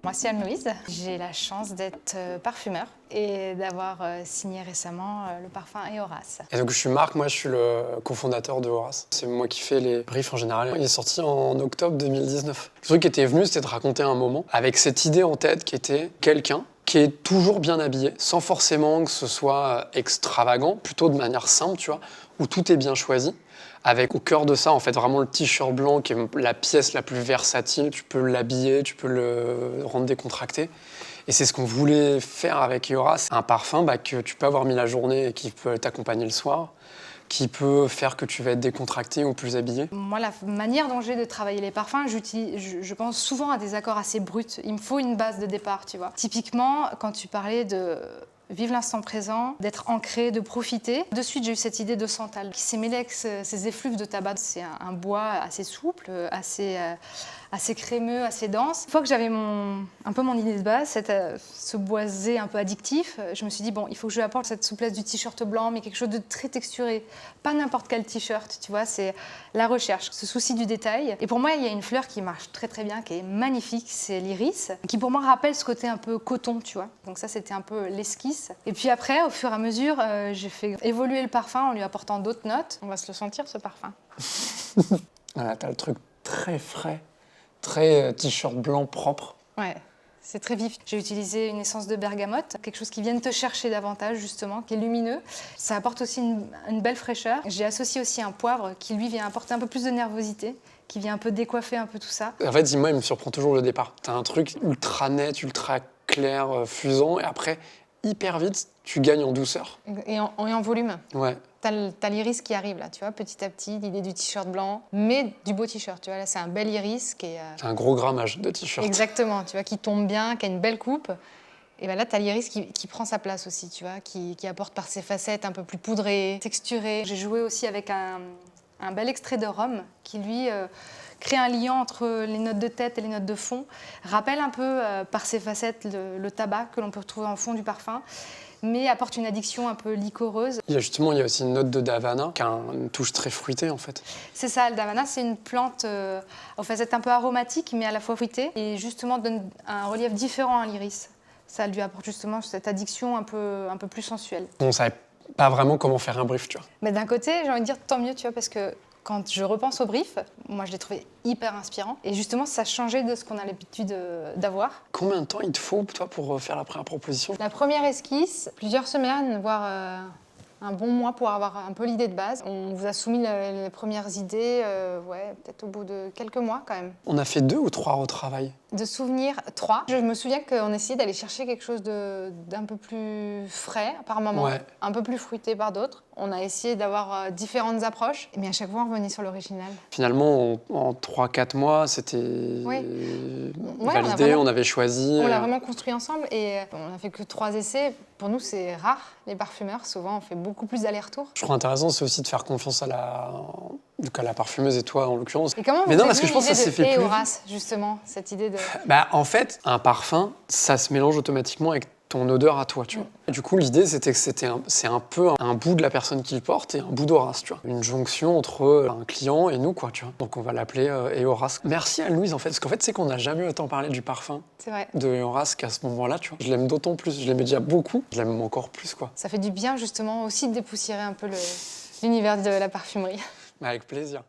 Moi, c'est Anne-Louise. J'ai la chance d'être parfumeur et d'avoir signé récemment le parfum Eoras. Et donc je suis Marc, moi je suis le cofondateur de Eoras. C'est moi qui fais les briefs en général. Il est sorti en octobre 2019. Le truc qui était venu, c'était de raconter un moment avec cette idée en tête qui était quelqu'un qui est toujours bien habillé, sans forcément que ce soit extravagant, plutôt de manière simple, tu vois, où tout est bien choisi. Avec au cœur de ça, en fait, vraiment le t-shirt blanc qui est la pièce la plus versatile. Tu peux l'habiller, tu peux le rendre décontracté. Et c'est ce qu'on voulait faire avec Eoras. Un parfum que tu peux avoir mis la journée et qui peut t'accompagner le soir, qui peut faire que tu vas être décontracté ou plus habillé. Moi, la manière dont j'ai de travailler les parfums, je pense souvent à des accords assez bruts. Il me faut une base de départ, tu vois. Typiquement, quand tu parlais de vivre l'instant présent, d'être ancré, de profiter. De suite, j'ai eu cette idée de santal qui s'est mêlée avec ces effluves de tabac. C'est un bois assez souple, assez crémeux, assez dense. Une fois que j'avais un peu mon idée de base, ce boisé un peu addictif, je me suis dit, bon, il faut que je lui apporte cette souplesse du t-shirt blanc, mais quelque chose de très texturé. Pas n'importe quel t-shirt, tu vois, c'est la recherche, ce souci du détail. Et pour moi, il y a une fleur qui marche très très bien, qui est magnifique, c'est l'iris, qui pour moi rappelle ce côté un peu coton, tu vois. Donc ça, c'était un peu l'esquisse. Et puis après, au fur et à mesure, j'ai fait évoluer le parfum en lui apportant d'autres notes. On va se le sentir, ce parfum. Voilà, t'as le truc très frais, très t-shirt blanc propre. Ouais, c'est très vif. J'ai utilisé une essence de bergamote, quelque chose qui vienne te chercher davantage, justement, qui est lumineux. Ça apporte aussi une belle fraîcheur. J'ai associé aussi un poivre qui, lui, vient apporter un peu plus de nervosité, qui vient un peu décoiffer un peu tout ça. En fait, moi, il me surprend toujours le départ. T'as un truc ultra net, ultra clair, fusant, et après, hyper vite, tu gagnes en douceur. Et en volume. Ouais. T'as l'iris qui arrive là, tu vois, petit à petit, l'idée du t-shirt blanc, mais du beau t-shirt, tu vois, là c'est un bel iris qui est... C'est un gros grammage de t-shirt. Exactement, tu vois, qui tombe bien, qui a une belle coupe. Et ben là, t'as l'iris qui prend sa place aussi, tu vois, qui apporte par ses facettes un peu plus poudrées, texturées. J'ai joué aussi avec un bel extrait de rhum qui, lui, crée un lien entre les notes de tête et les notes de fond, rappelle un peu par ses facettes le tabac que l'on peut retrouver en fond du parfum, mais apporte une addiction un peu liquoreuse. Il y a aussi une note de davana qui a une touche très fruitée en fait. C'est ça, le davana, c'est une plante aux facettes un peu aromatiques, mais à la fois fruitée, et justement donne un relief différent à l'iris. Ça lui apporte justement cette addiction un peu plus sensuelle. On savait pas vraiment comment faire un brief, tu vois. Mais d'un côté, j'ai envie de dire tant mieux, tu vois, parce que quand je repense au brief, moi je l'ai trouvé hyper inspirant. Et justement, ça changeait de ce qu'on a l'habitude d'avoir. Combien de temps il te faut, toi, pour faire la première proposition? La première esquisse, plusieurs semaines, voire un bon mois pour avoir un peu l'idée de base. On vous a soumis les premières idées, peut-être au bout de quelques mois quand même. On a fait 2 ou 3 retravails? De souvenirs, 3. Je me souviens qu'on essayait d'aller chercher quelque chose d'un peu plus frais par moment, Ouais. un peu plus fruité par d'autres. On a essayé d'avoir différentes approches, mais à chaque fois on revenait sur l'original. Finalement, en 3-4 mois, c'était validé, on avait choisi. On l'a vraiment construit ensemble et on n'a fait que 3 essais. Pour nous, c'est rare, les parfumeurs. Souvent, on fait beaucoup plus d'allers-retours. Je trouve intéressant, c'est aussi de faire confiance à la parfumeuse et toi, en l'occurrence. Et comment Mais vous non, avez parce que eu je pense que ça l'idée s'est fait de plus. Eoras, justement, cette idée de... En fait, un parfum, ça se mélange automatiquement avec ton odeur à toi, tu vois. Et du coup, l'idée, c'est un peu un bout de la personne qui le porte et un bout d'Eoras, tu vois. Une jonction entre un client et nous, quoi, tu vois. Donc, on va l'appeler Eoras. Merci à Louise, en fait, parce qu'en fait, c'est qu'on n'a jamais autant parlé du parfum C'est vrai. de Eoras qu'à ce moment-là, tu vois. Je l'aime d'autant plus, je l'aimais déjà beaucoup, je l'aime encore plus, quoi. Ça fait du bien, justement, aussi de dépoussiérer un peu l'univers de la parfumerie. Avec plaisir.